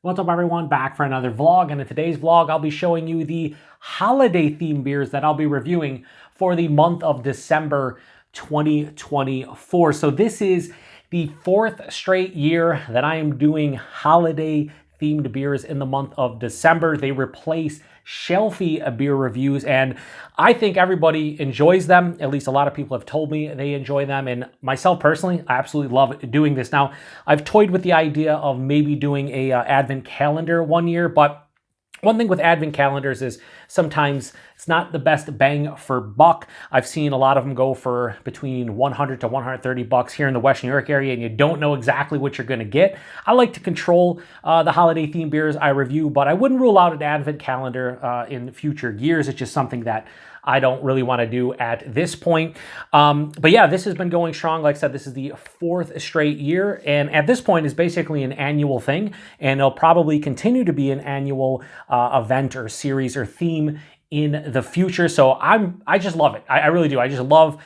What's up everyone, back for another vlog, and in today's vlog I'll be showing you the holiday themed beers that I'll be reviewing for the month of December 2024. So this is the fourth straight year that I am doing holiday themed beers in the month of December. They replace shelfie beer reviews, and I think everybody enjoys them. At least a lot of people have told me they enjoy them, and myself personally, I absolutely love doing this. Now, I've toyed with the idea of maybe doing a advent calendar one year, but one thing with advent calendars is sometimes it's not the best bang for buck. I've seen a lot of them go for between 100 to 130 bucks here in the West New York area, and you don't know exactly what you're going to get. I like to control the holiday themed beers I review, but I wouldn't rule out an advent calendar in future years. It's just something that I don't really want to do at this point. But yeah, this has been going strong. Like I said, this is the fourth straight year. And at this point, it's basically an annual thing. And it'll probably continue to be an annual event or series or theme in the future. So I just love it. I really do. I just love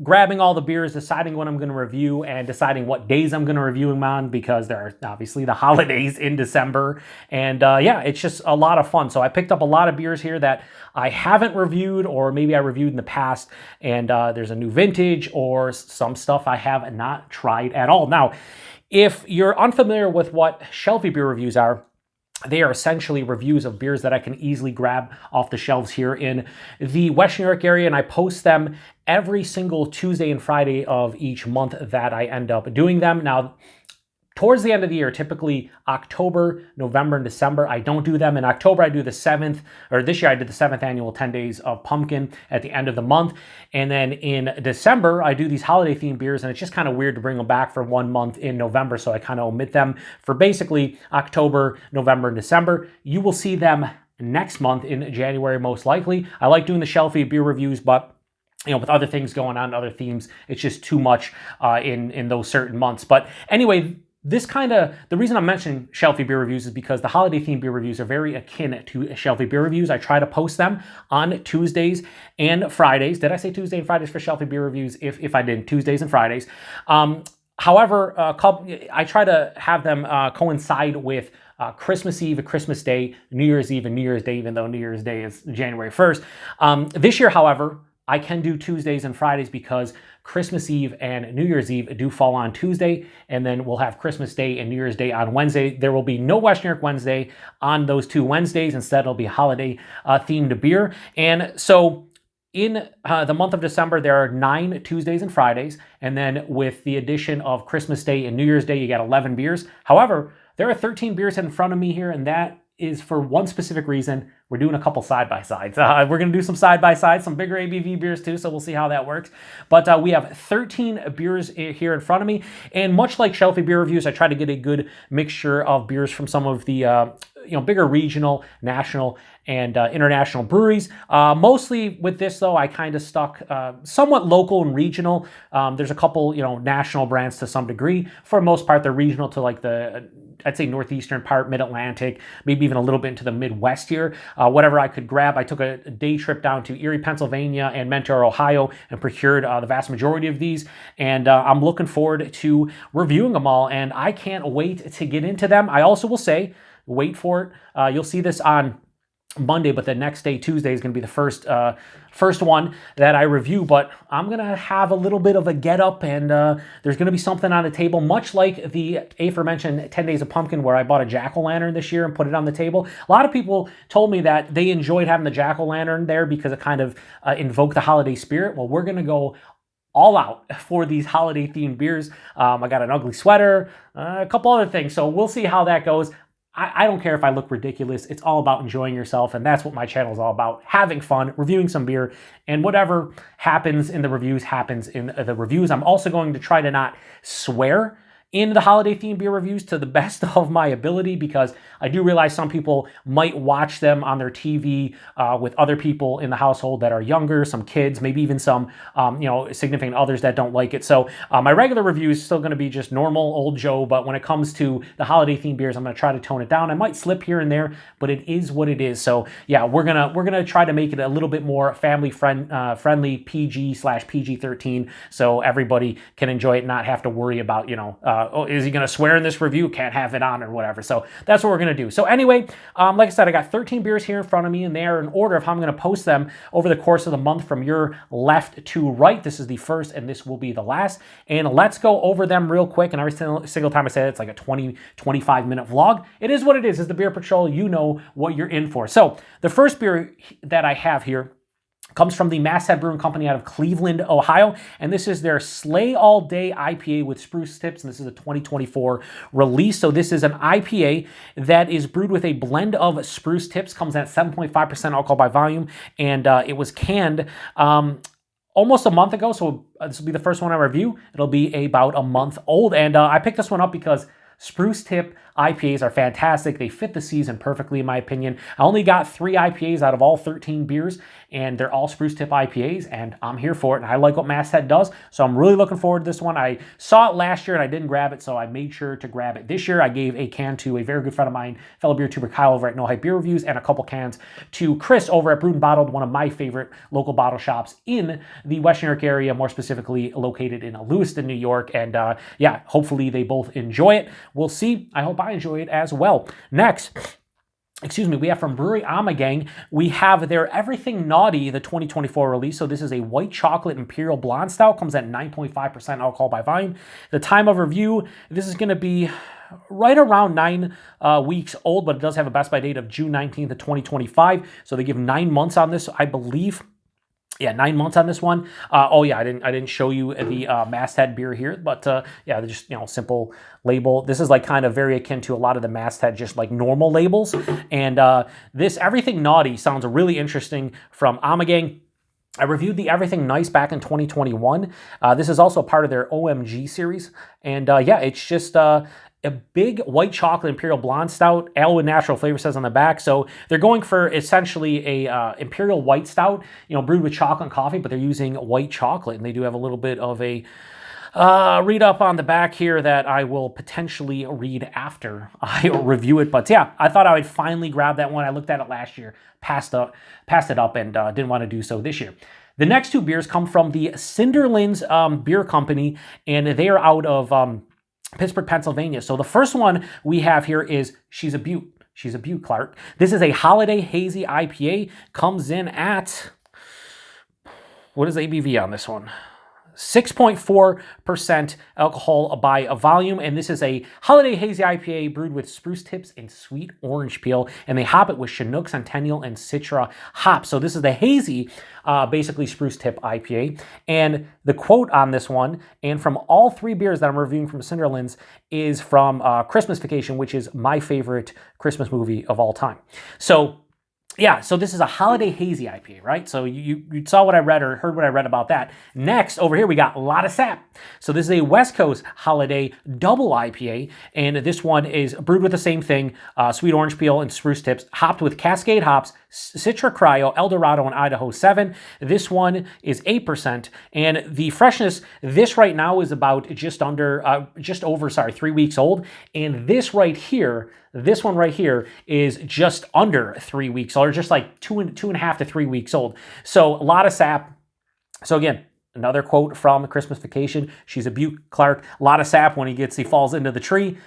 grabbing all the beers, deciding what I'm going to review, and deciding what days I'm going to review them on, because there are obviously the holidays in December. And yeah, it's just a lot of fun. So I picked up a lot of beers here that I haven't reviewed, or maybe I reviewed in the past, and there's a new vintage or some stuff I have not tried at all. Now, if you're unfamiliar with what shelfie beer reviews are, they are essentially reviews of beers that I can easily grab off the shelves here in the West New York area, and I post them every single Tuesday and Friday of each month that I end up doing them. Now, towards the end of the year, typically October, November, and December, I don't do them. In October, I do the 7th, or this year I did the 7th annual 10 Days of Pumpkin at the end of the month. And then in December, I do these holiday themed beers, and it's just kind of weird to bring them back for 1 month in November, so I kind of omit them for basically October, November, and December. You will see them next month in January, most likely. I like doing the shelfie beer reviews, but with other things going on, other themes, it's just too much in those certain months. But anyway, the reason I'm mentioning shelfie beer reviews is because the holiday themed beer reviews are very akin to shelfie beer reviews. I try to post them on Tuesdays and Fridays. Did I say Tuesday and Fridays for shelfie beer reviews? If I didn't, Tuesdays and Fridays. However, I try to have them coincide with Christmas Eve, Christmas Day, New Year's Eve, and New Year's Day, even though New Year's Day is January 1st. This year, however, I can do Tuesdays and Fridays because Christmas Eve and New Year's Eve do fall on Tuesday, and then we'll have Christmas Day and New Year's Day on Wednesday. There will be no West New York Wednesday on those two Wednesdays. Instead, it'll be holiday themed beer. And so in the month of December, there are 9 Tuesdays and Fridays, and then with the addition of Christmas Day and New Year's Day, you got 11 beers. However, there are 13 beers in front of me here, and that is for one specific reason. We're doing a couple side-by-sides. We're going to do some side-by-sides, some bigger ABV beers too, so we'll see how that works. But we have 13 beers here in front of me, and much like shelfie beer reviews, I try to get a good mixture of beers from some of the bigger regional, national, and international breweries. Mostly with this, though, I kind of stuck somewhat local and regional. There's a couple, national brands to some degree. For the most part, they're regional to like I'd say northeastern part, mid-Atlantic, maybe even a little bit into the Midwest here. Whatever I could grab. I took a day trip down to Erie, Pennsylvania, and Mentor, Ohio, and procured the vast majority of these. And I'm looking forward to reviewing them all, and I can't wait to get into them. I also will say, wait for it. You'll see this on Monday, but the next day, Tuesday, is going to be the first one that I review. But I'm going to have a little bit of a get up, and there's going to be something on the table, much like the aforementioned 10 Days of Pumpkin, where I bought a jack-o'-lantern this year and put it on the table. A lot of people told me that they enjoyed having the jack-o'-lantern there because it kind of invoked the holiday spirit. Well, we're going to go all out for these holiday themed beers. I got an ugly sweater, a couple other things, so we'll see how that goes. I don't care if I look ridiculous. It's all about enjoying yourself, and that's what my channel is all about, having fun, reviewing some beer, and whatever happens in the reviews happens in the reviews. I'm also going to try to not swear in the holiday themed beer reviews to the best of my ability, because I do realize some people might watch them on their TV with other people in the household that are younger, some kids, maybe even some significant others that don't like it. So my regular review is still going to be just normal old Joe, but when it comes to the holiday themed beers, I'm going to try to tone it down. I might slip here and there, but it is what it is. So yeah, we're gonna try to make it a little bit more family friendly, PG/PG-13, so everybody can enjoy it, not have to worry about oh, is he going to swear in this review? Can't have it on or whatever. So that's what we're going to do. So anyway, like I said, I got 13 beers here in front of me, and they are in order of how I'm going to post them over the course of the month from your left to right. This is the first, and this will be the last. And let's go over them real quick. And every single time I say it, it's like a 20, 25-minute vlog. It is what it is. It's the Beer Patrol. You know what you're in for. So the first beer that I have here comes from the Masthead Brewing Company out of Cleveland, Ohio, and this is their Slay All Day IPA with spruce tips, and this is a 2024 release. So this is an IPA that is brewed with a blend of spruce tips, comes at 7.5% alcohol by volume, and it was canned almost a month ago, so this will be the first one I review. It'll be about a month old, and I picked this one up because spruce tip IPAs are fantastic. They fit the season perfectly, in my opinion. I only got 3 IPAs out of all 13 beers, and they're all spruce tip IPAs, and I'm here for it, and I like what Masthead does, so I'm really looking forward to this one. I saw it last year, and I didn't grab it, so I made sure to grab it this year. I gave a can to a very good friend of mine, fellow beer tuber Kyle over at No Hype Beer Reviews, and a couple cans to Chris over at Brewed and Bottled, one of my favorite local bottle shops in the Western New York area, more specifically located in Lewiston, New York, and yeah, hopefully they both enjoy it. We'll see. I hope I enjoy it as well. Next, we have from Brewery Amagang, we have their Everything Naughty, the 2024 release. So this is a white chocolate imperial blonde stout, comes at 9.5% alcohol by volume. The time of review, this is going to be right around 9 weeks old, but it does have a best by date of June 19th of 2025. So they give 9 months on this, I believe. Yeah, 9 months on this one. Oh yeah, I didn't show you the Masthead beer here, but yeah, they're just, simple label. This is like kind of very akin to a lot of the Masthead, just like normal labels. And this Everything Naughty sounds really interesting from Amagang. I reviewed the Everything Nice back in 2021. This is also part of their OMG series. And yeah, it's just a big white chocolate imperial blonde stout, ale with natural flavor, says on the back. So they're going for essentially a imperial white stout, brewed with chocolate and coffee, but they're using white chocolate, and they do have a little bit of a read up on the back here that I will potentially read after I review it. But yeah, I thought I would finally grab that one. I looked at it last year, passed it up, and didn't want to do so this year. The next 2 beers come from the Cinderlands Beer Company, and they are out of Pittsburgh, Pennsylvania. So the first one we have here is She's a Beaut. She's a Beaut, Clark. This is a Holiday Hazy IPA. Comes in at, what is the ABV on this one? 6.4% alcohol by volume, and this is a Holiday Hazy IPA brewed with spruce tips and sweet orange peel, and they hop it with Chinook, Centennial, and Citra hops. So this is the hazy, basically spruce tip IPA, and the quote on this one, and from all 3 beers that I'm reviewing from Cinderlands, is from Christmas Vacation, which is my favorite Christmas movie of all time. So yeah, so this is a Holiday Hazy IPA, right? So you saw what I read or heard what I read about that. Next, over here, we got a lot of sap. So this is a West Coast Holiday Double IPA, and this one is brewed with the same thing, sweet orange peel and spruce tips, hopped with Cascade hops, Citra Cryo, Eldorado, and Idaho 7. This one is 8%, and the freshness, this right now is about just over 3 weeks old, and this one right here is just under 3 weeks old, or just like two and a half to 3 weeks old. So a lot of sap. So again, another quote from Christmas Vacation. She's a Beaut, Clark. A lot of sap when he falls into the tree.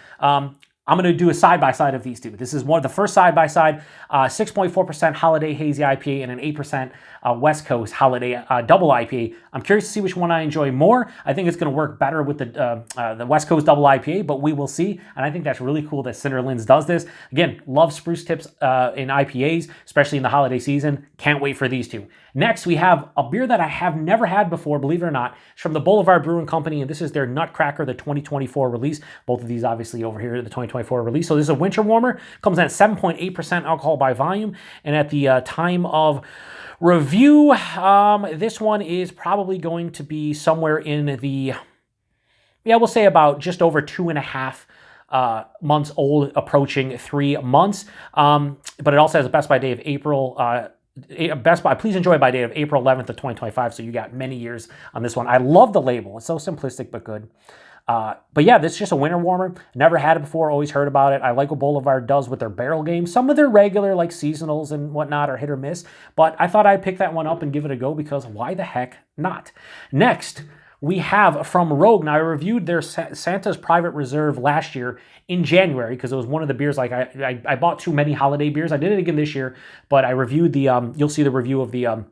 I'm going to do a side-by-side of these two. This is the first side-by-side, 6.4% Holiday Hazy IPA and an 8% West Coast Holiday Double IPA. I'm curious to see which one I enjoy more. I think it's going to work better with the West Coast Double IPA, but we will see. And I think that's really cool that Cinderlands does this. Again, love spruce tips in IPAs, especially in the holiday season. Can't wait for these two. Next, we have a beer that I have never had before, believe it or not. It's from the Boulevard Brewing Company, and this is their Nutcracker, the 2024 release. Both of these obviously over here, the 2024 release. So this is a winter warmer. Comes in at 7.8% alcohol by volume. And at the time of review, this one is probably going to be somewhere in the, we'll say about just over 2.5 months old, approaching 3 months. But it also has a best by day of April, Best Buy, please enjoy by date of April 11th of 2025. So you got many years on this one. I love the label. It's so simplistic but good. But yeah, this is just a winter warmer. Never had it before, always heard about it. I like what Boulevard does with their barrel games. Some of their regular, like seasonals and whatnot, are hit or miss. But I thought I'd pick that one up and give it a go because why the heck not? Next, we have from Rogue. Now, I reviewed their Santa's Private Reserve last year in January because it was one of the beers. Like I bought too many holiday beers. I did it again this year, but I reviewed the. You'll see the review of the.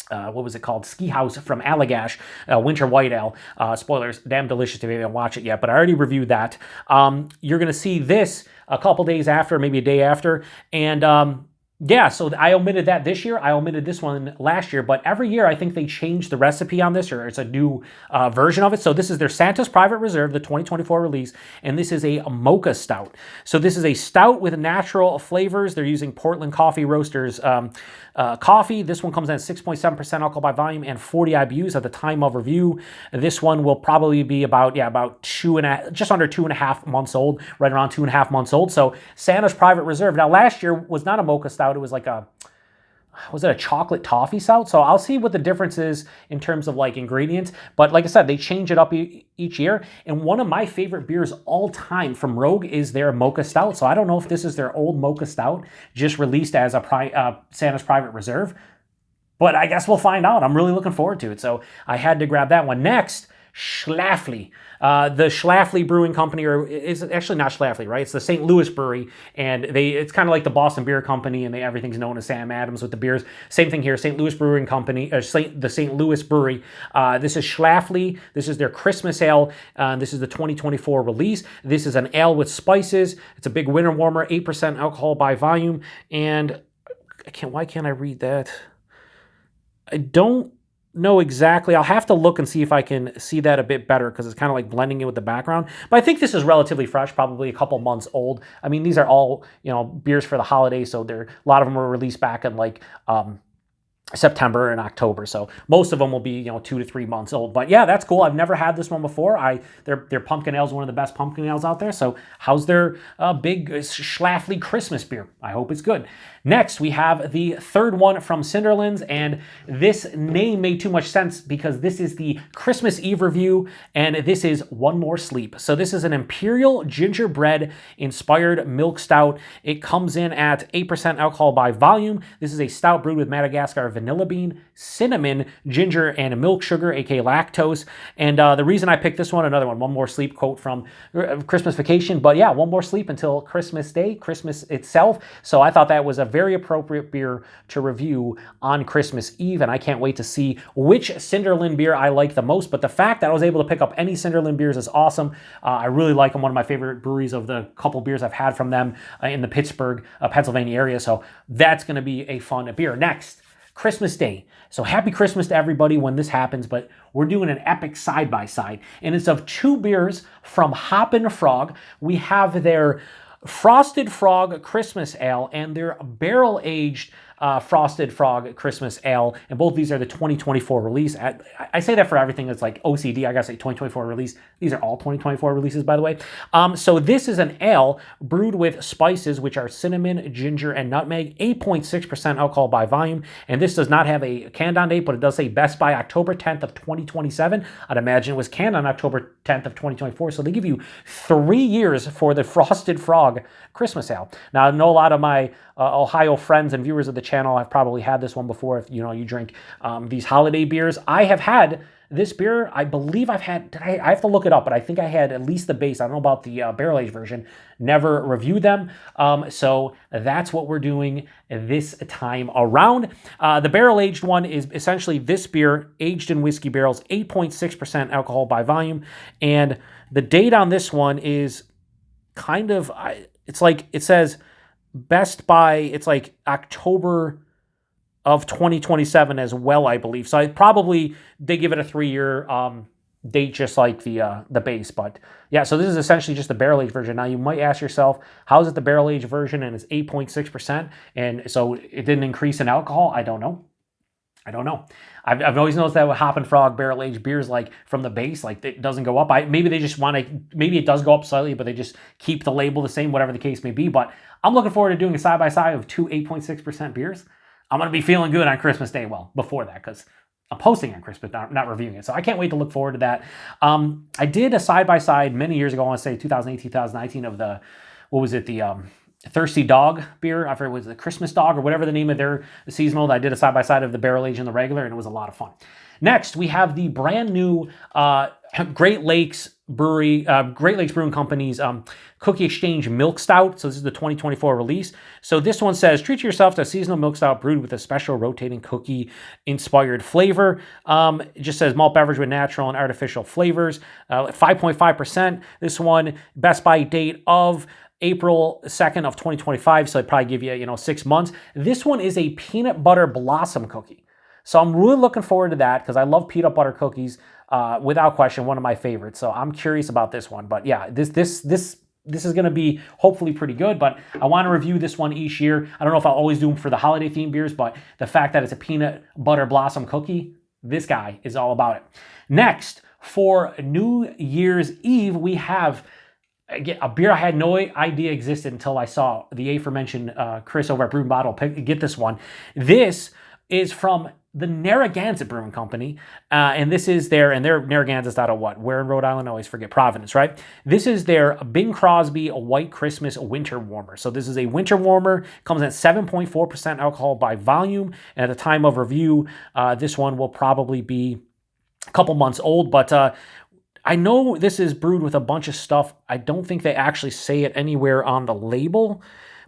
What was it called? Ski House from Allagash, Winter White Ale. Spoilers, damn delicious if you haven't watched it yet, but I already reviewed that. You're going to see this a couple days after, maybe a day after, and yeah, so I omitted that this year. I omitted this one last year, but every year I think they change the recipe on this, or it's a new version of it. So this is their Santa's Private Reserve, the 2024 release, and this is a mocha stout. So this is a stout with natural flavors. They're using Portland Coffee Roasters coffee. This one comes in at 6.7% alcohol by volume and 40 IBUs at the time of review. This one will probably be about just under 2.5 months old, right around 2.5 months old. So Santa's Private Reserve. Now last year was not a mocha stout. It was like was it a chocolate toffee stout? So I'll see what the difference is in terms of like ingredients. But like I said, they change it up each year. And one of my favorite beers all time from Rogue is their mocha stout. So I don't know if this is their old mocha stout, just released as a Santa's Private Reserve. But I guess we'll find out. I'm really looking forward to it. So I had to grab that one. Next, Schlafly. The Schlafly Brewing Company, or it's actually not Schlafly, right? It's the St. Louis Brewery, and it's kind of like the Boston Beer Company, and everything's known as Sam Adams with the beers. Same thing here, St. Louis Brewing Company, the St. Louis Brewery. This is Schlafly. This is their Christmas ale. This is the 2024 release. This is an ale with spices. It's a big winter warmer, 8% alcohol by volume, and why can't I read that? I don't know exactly. I'll have to look and see if I can see that a bit better because it's kind of like blending in with the background. But I think this is relatively fresh, probably a couple months old. I mean, these are all, beers for the holidays, so a lot of them were released back in like September and October, so most of them will be 2 to 3 months old. But yeah, that's cool. I've never had this one before. Their pumpkin ale is one of the best pumpkin ales out there. So how's their big Schlafly Christmas beer? I hope it's good. Next, we have the third one from Cinderlands, and this name made too much sense because this is the Christmas Eve review, and this is One More Sleep. So this is an Imperial Gingerbread inspired milk stout. It comes in at 8% alcohol by volume. This is a stout brewed with Madagascar vanilla bean, cinnamon, ginger, and milk sugar, aka lactose. And the reason I picked this one, another One More Sleep quote from Christmas Vacation, but yeah, one more sleep until Christmas Day, Christmas itself. So I thought that was a very appropriate beer to review on Christmas Eve, and I can't wait to see which Cinderland beer I like the most. But the fact that I was able to pick up any Cinderland beers is awesome. I really like them. One of my favorite breweries of the couple beers I've had from them in the Pittsburgh, Pennsylvania area. So that's going to be a fun beer. Next, Christmas Day. So happy Christmas to everybody when this happens, but we're doing an epic side-by-side, and it's of two beers from Hoppin' Frog. We have their Frosted Frog Christmas Ale and their barrel-aged Frosted Frog Christmas Ale, and both these are the 2024 release. I say that for everything that's like OCD. I gotta say 2024 release. These are all 2024 releases, by the way. So this is an ale brewed with spices, which are cinnamon, ginger, and nutmeg. 8.6% alcohol by volume, and this does not have a canned on date, but it does say best by October 10th of 2027. I'd imagine it was canned on October 10th of 2024. So they give you 3 years for the Frosted Frog Christmas Ale. Now I know a lot of my Ohio friends and viewers of the channel have probably had this one before. If you drink these holiday beers, I have had this beer. I believe I've had. I have to look it up, but I think I had at least the base. I don't know about the barrel aged version. Never reviewed them, so that's what we're doing this time around. The barrel aged one is essentially this beer aged in whiskey barrels, 8.6% alcohol by volume, and the date on this one is kind of. It's like it says. Best by, it's like October of 2027 as well, I believe. So they give it a 3-year date, just like the base. But yeah, so this is essentially just the barrel aged version. Now you might ask yourself, how is it the barrel aged version and it's 8.6%? And so it didn't increase in alcohol? I don't know. I've always noticed that with Hoppin' Frog barrel aged beers, like from the base, like it doesn't go up. Maybe they just want to. Maybe it does go up slightly, but they just keep the label the same, whatever the case may be. But I'm looking forward to doing a side by side of two 8.6% beers. I'm gonna be feeling good on Christmas Day. Well, before that, because I'm posting on Christmas, not reviewing it. So I can't wait to look forward to that. I did a side by side many years ago. I want to say 2018, 2019 of the Thirsty Dog beer. I forget, was it the Christmas Dog or whatever the name of their seasonal. I did a side-by-side of the barrel aged and the regular, and it was a lot of fun. Next, we have the brand new Great Lakes Brewing Company's Cookie Exchange Milk Stout. So this is the 2024 release. So this one says, treat yourself to a seasonal milk stout brewed with a special rotating cookie-inspired flavor. It just says malt beverage with natural and artificial flavors. 5.5%. This one, best by date of April 2nd of 2025. So I'd probably give you, 6 months. This one is a peanut butter blossom cookie. So I'm really looking forward to that because I love peanut butter cookies. Without question, one of my favorites. So I'm curious about this one. But yeah, this is going to be hopefully pretty good. But I want to review this one each year. I don't know if I'll always do them for the holiday themed beers, but the fact that it's a peanut butter blossom cookie, this guy is all about it. Next, for New Year's Eve, we have a beer I had no idea existed until I saw the aforementioned Chris over at Brew Bottle get this one. This is from the Narragansett Brewing Company, and this is their Narragansett's out of what? Where in Rhode Island? I always forget. Providence, right? This is their Bing Crosby White Christmas Winter Warmer. So this is a winter warmer, comes at 7.4% alcohol by volume, and at the time of review, this one will probably be a couple months old, but I know this is brewed with a bunch of stuff. I don't think they actually say it anywhere on the label.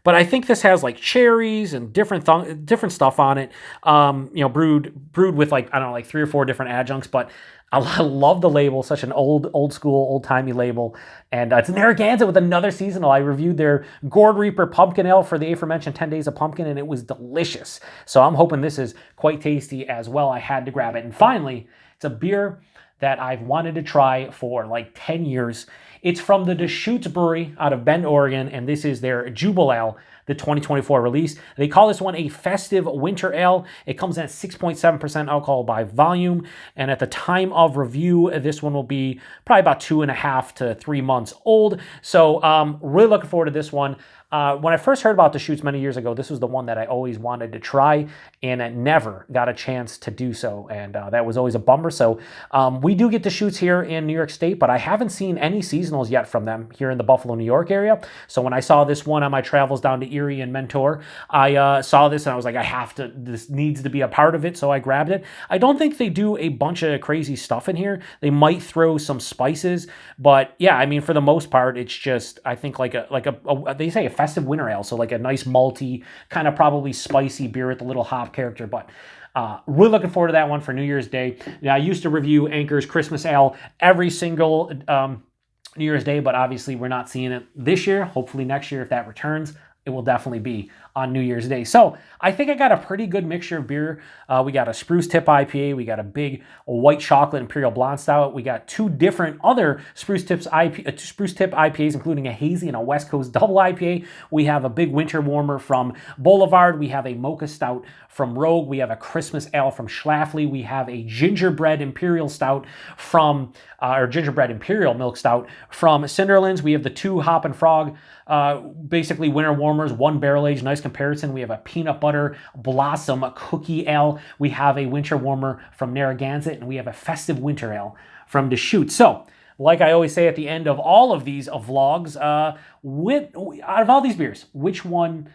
But I think this has like cherries and different stuff on it. Brewed with like 3 or 4 different adjuncts. But I love the label, such an old school, old timey label. And it's Narragansett with another seasonal. I reviewed their Gourd Reaper Pumpkin Ale for the aforementioned 10 Days of Pumpkin, and it was delicious. So I'm hoping this is quite tasty as well. I had to grab it. And finally, it's a beer that I've wanted to try for like 10 years. It's from the Deschutes Brewery out of Bend, Oregon, and this is their Jubal Ale, the 2024 release. They call this one a festive winter ale. It comes in at 6.7% alcohol by volume, and at the time of review, this one will be probably about 2.5 to 3 months old. So really looking forward to this one. When I first heard about Deschutes many years ago, this was the one that I always wanted to try, and I never got a chance to do so, and that was always a bummer. So we do get Deschutes here in New York State, but I haven't seen any seasonals yet from them here in the Buffalo, New York area. So when I saw this one on my travels down to Erie and Mentor, I saw this and I was like, this needs to be a part of it, so I grabbed it. I don't think they do a bunch of crazy stuff in here. They might throw some spices, but yeah, I mean, for the most part, it's just, I think they say a festive winter ale, so like a nice malty, kind of probably spicy beer with a little hop character, but really looking forward to that one for New Year's Day. Now, I used to review Anchor's Christmas Ale every single New Year's Day, but obviously we're not seeing it this year. Hopefully next year, if that returns, it will definitely be on New Year's Day. So I think I got a pretty good mixture of beer. We got a Spruce Tip IPA. We got a big white chocolate Imperial Blonde Stout. We got 2 different other Spruce Tip IPAs, including a hazy and a West Coast double IPA. We have a big winter warmer from Boulevard. We have a Mocha Stout from Rogue. We have a Christmas Ale from Schlafly. We have a Gingerbread Imperial Stout from, or Gingerbread Imperial Milk Stout from Cinderlands. We have the 2 Hop and Frog, basically winter warmers, 1 barrel aged, nice comparison. We have a Peanut Butter Blossom Cookie Ale. We have a winter warmer from Narragansett, and we have a festive winter ale from Deschutes. So, like I always say at the end of all of these vlogs, out of all these beers, which one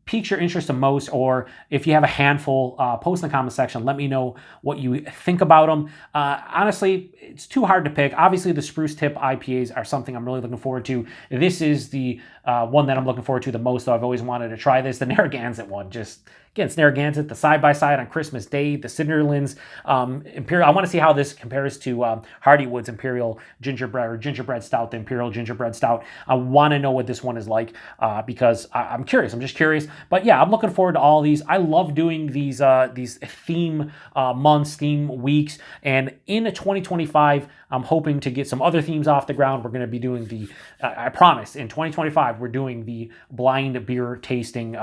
piques your interest the most? Or if you have a handful, post in the comment section. Let me know what you think about them. Honestly, it's too hard to pick. Obviously, the Spruce Tip IPAs are something I'm really looking forward to. This is the one that I'm looking forward to the most, though. I've always wanted to try this. The Narragansett one, just again, it's Narragansett, the side-by-side on Christmas Day, the Cinderlands Imperial. I want to see how this compares to Hardywood's Imperial Gingerbread or Gingerbread Stout, the Imperial Gingerbread Stout. I want to know what this one is like because I'm curious. I'm just curious. But yeah, I'm looking forward to all these. I love doing these theme months, theme weeks. And in 2025, I'm hoping to get some other themes off the ground. We're going to be doing I promise, in 2025, we're doing the blind beer tasting,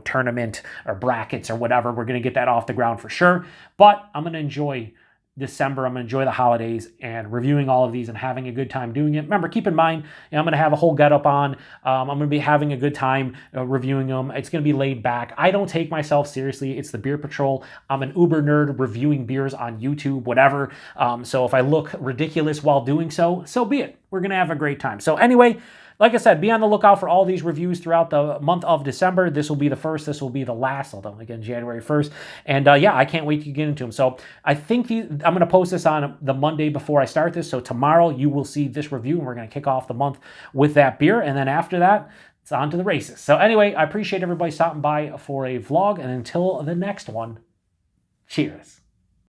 tournament or brackets or whatever. We're going to get that off the ground for sure. But I'm going to enjoy December. I'm going to enjoy the holidays and reviewing all of these and having a good time doing it. Remember, keep in mind, I'm going to have a whole getup on. I'm going to be having a good time reviewing them. It's going to be laid back. I don't take myself seriously. It's the Beer Patrol. I'm an uber nerd reviewing beers on YouTube, whatever. So if I look ridiculous while doing so be it. We're going to have a great time. So anyway, like I said, be on the lookout for all these reviews throughout the month of December. This will be the first. This will be the last, although again, January 1st. And yeah, I can't wait to get into them. So I think I'm going to post this on the Monday before I start this. So tomorrow you will see this review, and we're going to kick off the month with that beer. And then after that, it's on to the races. So anyway, I appreciate everybody stopping by for a vlog. And until the next one, cheers.